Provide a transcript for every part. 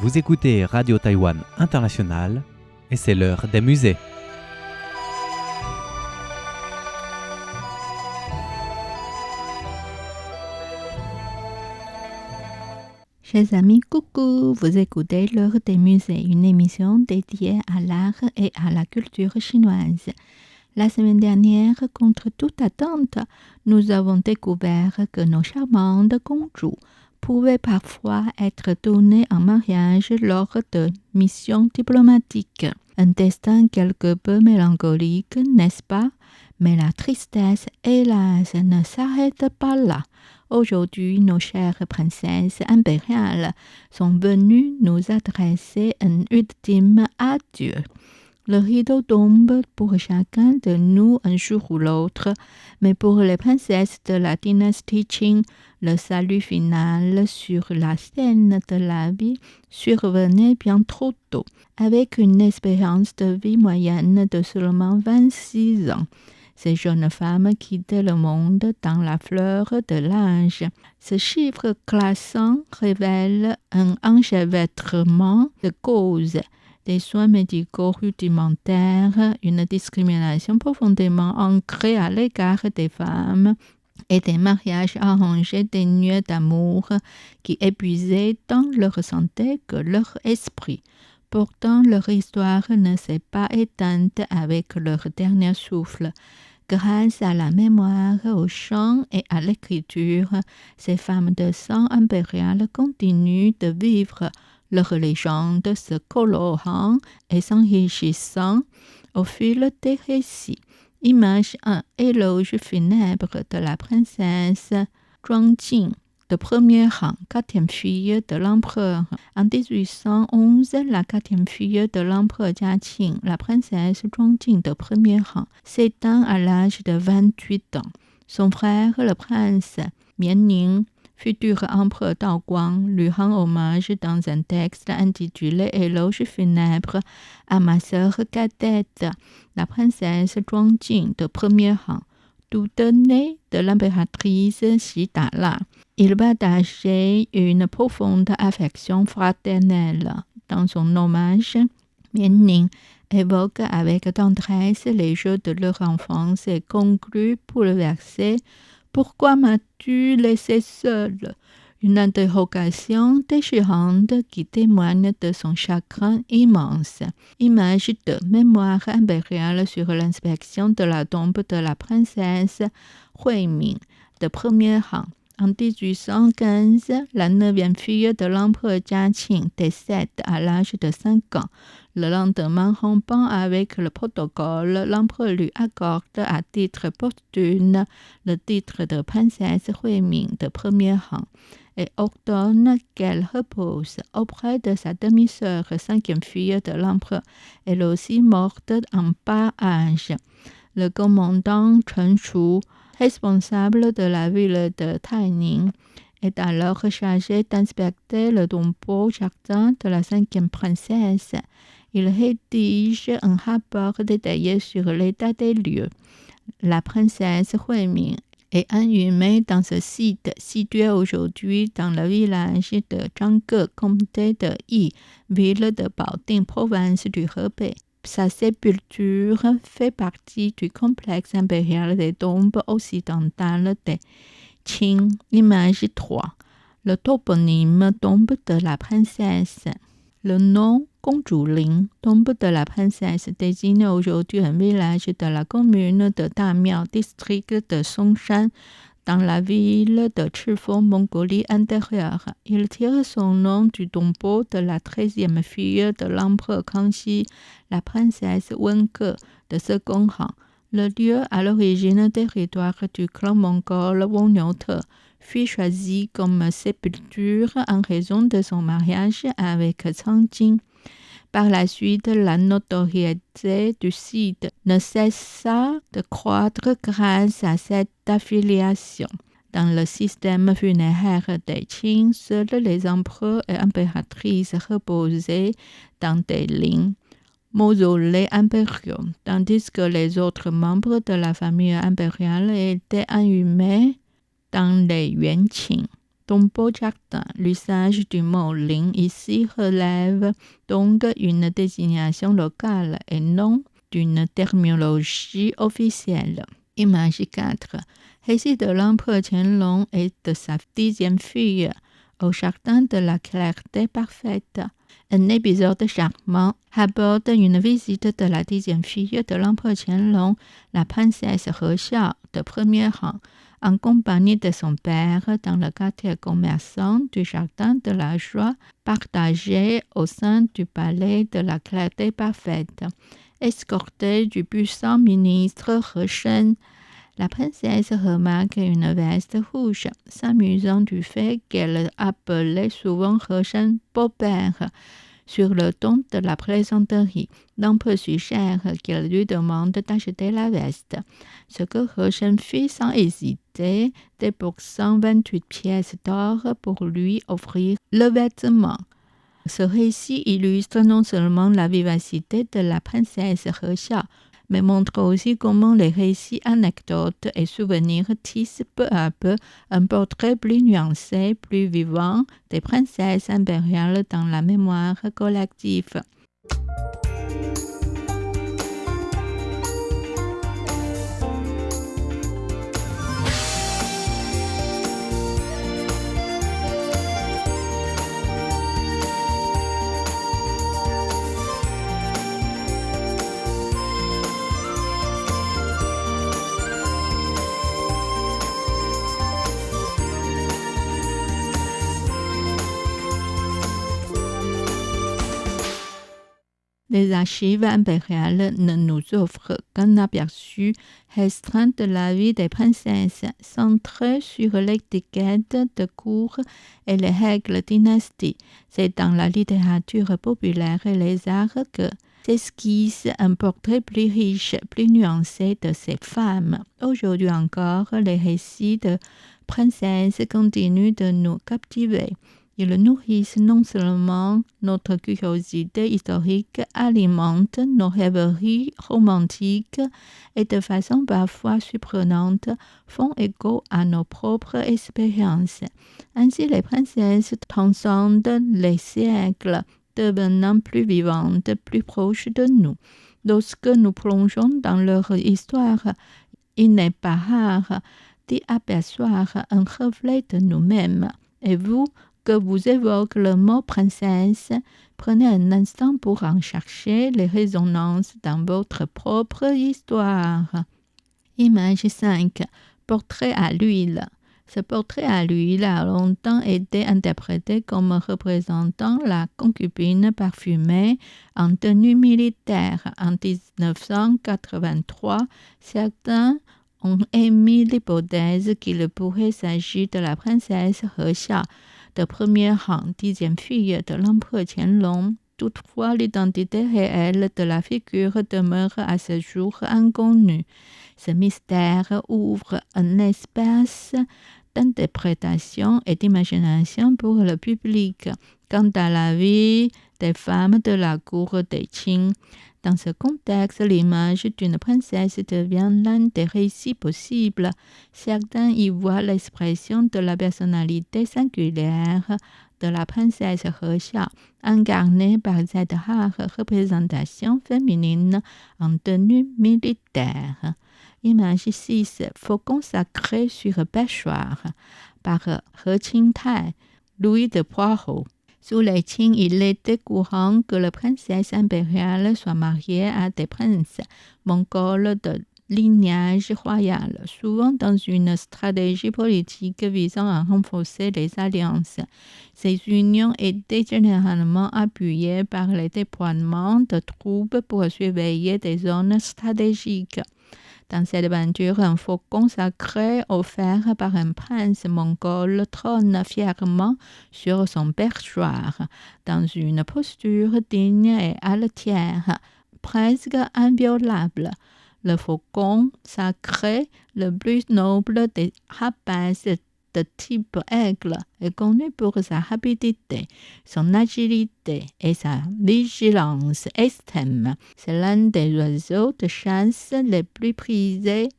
Vous écoutez Radio Taïwan International et c'est l'heure des musées. Chers amis, coucou, vous écoutez l'heure des musées, une émission dédiée à l'art et à la culture chinoise. La semaine dernière, contre toute attente, nous avons découvert que nos charmantes Gongzhu pouvaient parfois être données en mariage lors de missions diplomatiques. Un destin quelque peu mélancolique, n'est-ce pas? Mais la tristesse, hélas, ne s'arrête pas là. Aujourd'hui, nos chères princesses impériales sont venues nous adresser un ultime adieu. Le rideau tombe pour chacun de nous un jour ou l'autre, mais pour les princesses de la dynastie Qing, le salut final sur la scène de la vie survenait bien trop tôt, avec une espérance de vie moyenne de seulement 26 ans. Ces jeunes femmes quittaient le monde dans la fleur de l'âge. Ce chiffre classant révèle un enchevêtrement de causes, des soins médicaux rudimentaires, une discrimination profondément ancrée à l'égard des femmes et des mariages arrangés dénués d'amour qui épuisaient tant leur santé que leur esprit. Pourtant, leur histoire ne s'est pas éteinte avec leur dernier souffle. Grâce à la mémoire, au chant et à l'écriture, ces femmes de sang impérial continuent de vivre leur légende, se colorant et s'enrichissant au fil des récits. Image 1. Éloge funèbre de la princesse Zhuangjing, de premier rang, quatrième fille de l'empereur. En 1811, la quatrième fille de l'empereur Jiaqing, la princesse Zhuangjing de premier rang, s'éteint à l'âge de 28 ans. Son frère, le prince Mianning, futur empereur Daoguang, lui rend hommage dans un texte intitulé « Éloge funèbre à ma sœur cadette, la princesse Zhuangjing de premier rang ». Toutes nées de l'impératrice Xi-Dala. Il partageait une profonde affection fraternelle. Dans son hommage, Mianning évoque avec tendresse les jeux de leur enfance et conclut pour le verset « Pourquoi m'as-tu laissé seule ?» Une interrogation déchirante qui témoigne de son chagrin immense. Image de mémoire impériale sur l'inspection de la tombe de la princesse Huiming, de premier rang. En 1815, la 9e fille de l'empereur Jiaqing décède à l'âge de 5 ans. Le lendemain, rompant avec le protocole, l'empereur lui accorde à titre posthume le titre de princesse Huiming de premier rang et ordonne qu'elle repose auprès de sa demi-sœur, 5e fille de l'empereur, elle aussi morte en bas âge. Le commandant Chen Shu, responsable de la ville de Taining, est alors chargé d'inspecter le tombeau jardin de la 5e princesse. Il rédige un rapport détaillé sur l'état des lieux. La princesse Huiming est inhumée dans ce site situé aujourd'hui dans le village de Zhangge, comté de Yi, ville de Baoding, province du Hebei. Sa sépulture fait partie du complexe impérial des tombes occidentales des Qing. Image 3. Le toponyme tombe de la princesse. Le nom Gongzhuling, tombe de la princesse, désigne aujourd'hui un village de la commune de Damiao, district de Songshan, dans la ville de Chifeng, Mongolie intérieure. Il tire son nom du tombeau de la 13e fille de l'empereur Kangxi, la princesse Wenke, de second rang. Le lieu, à l'origine territoire du clan mongol Wongnyoute, fut choisi comme sépulture en raison de son mariage avec Cang Jing. Par la suite, la notoriété du site ne cessa de croître grâce à cette affiliation. Dans le système funéraire des Qing, seuls les empereurs et impératrices reposaient dans des lignes mausolées impériaux, tandis que les autres membres de la famille impériale étaient inhumés dans les Yuanqing. ton beau jardin. L'usage du mot ling ici relève donc une désignation locale et non d'une terminologie officielle. Image 4. Récit de l'empereur Qianlong et de sa 10e fille au jardin de la clarté parfaite. Un épisode charmant aborde une visite de la 10e fille de l'empereur Qianlong, la princesse He Xiao de premier rang, en compagnie de son père dans le quartier commerçant du jardin de la joie partagé au sein du palais de la clarté parfaite. Escortée du puissant ministre He Shen, la princesse remarque une veste rouge, s'amusant du fait qu'elle appelait souvent He Shen beau-père. Sur le ton de la plaisanterie, l'empereur suggère qu'il lui demande d'acheter la veste, ce que He Shen fit sans hésiter, déboursant 28 pièces d'or pour lui offrir le vêtement. Ce récit illustre non seulement la vivacité de la princesse He Xiao, mais montre aussi comment les récits, anecdotes et souvenirs tissent peu à peu un portrait plus nuancé, plus vivant des princesses impériales dans la mémoire collective. Les archives impériales ne nous offrent qu'un aperçu restreint de la vie des princesses, centré sur l'étiquette de cour et les règles dynastiques. C'est dans la littérature populaire et les arts que s'esquisse un portrait plus riche, plus nuancé de ces femmes. Aujourd'hui encore, les récits de princesses continuent de nous captiver. Ils nourrissent non seulement notre curiosité historique, alimentent nos rêveries romantiques et de façon parfois surprenante font écho à nos propres expériences. Ainsi, les princesses transcendent les siècles, devenant plus vivantes, plus proches de nous. Lorsque nous plongeons dans leur histoire, il n'est pas rare d'y apercevoir un reflet de nous-mêmes. Et vous, que vous évoque le mot princesse, prenez un instant pour en chercher les résonances dans votre propre histoire. Image 5. Portrait à l'huile. Ce portrait à l'huile a longtemps été interprété comme représentant la concubine parfumée en tenue militaire. En 1983, certains ont émis l'hypothèse qu'il pourrait s'agir de la princesse He Xiao, de premier rang, 10e fille de l'empereur Qianlong. Toutefois, l'identité réelle de la figure demeure à ce jour inconnue. Ce mystère ouvre un espace d'interprétation et d'imagination pour le public quant à la vie des femmes de la cour des Qing. Dans ce contexte, l'image d'une princesse devient l'un des récits possibles. Certains y voient l'expression de la personnalité singulière de la princesse He Xiao, incarnée par cette rare représentation féminine en tenue militaire. Image 6. Faucon sacré sur pêchoir par He Qingtai, Louis de Poirot. Sous les Qing, il était courant que les princesses impériales soient mariées à des princes mongols de lignage royal, souvent dans une stratégie politique visant à renforcer les alliances. Ces unions étaient généralement appuyées par le déploiement de troupes pour surveiller des zones stratégiques. Dans cette aventure, un faucon sacré offert par un prince mongol trône fièrement sur son perchoir, dans une posture digne et altière, presque inviolable. Le faucon sacré, le plus noble des rapaces de type aigle, est connu pour sa rapidité, son agilité et sa vigilance extrême. C'est l'un des oiseaux de chasse les plus prisés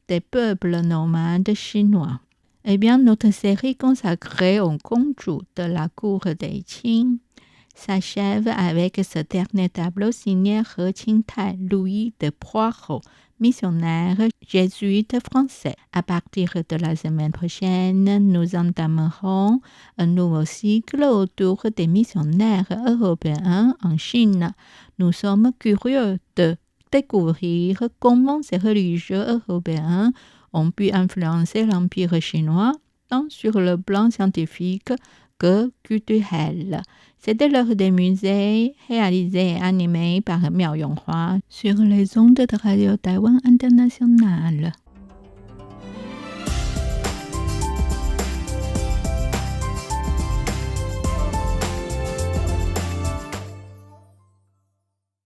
des peuples nomades chinois. Eh bien, notre série consacrée aux Gongzhu de la cour des Qing s'achève avec ce dernier tableau signé He Qingtai, Louis de Poirot, missionnaire jésuite français. À partir de la semaine prochaine, nous entamerons un nouveau cycle autour des missionnaires européens en Chine. Nous sommes curieux de découvrir comment ces religieux européens ont pu influencer l'Empire chinois tant sur le plan scientifique que culturel. C'était l'heure des musées, réalisé et animé par Miao Yonghua sur les ondes de Radio Taïwan International.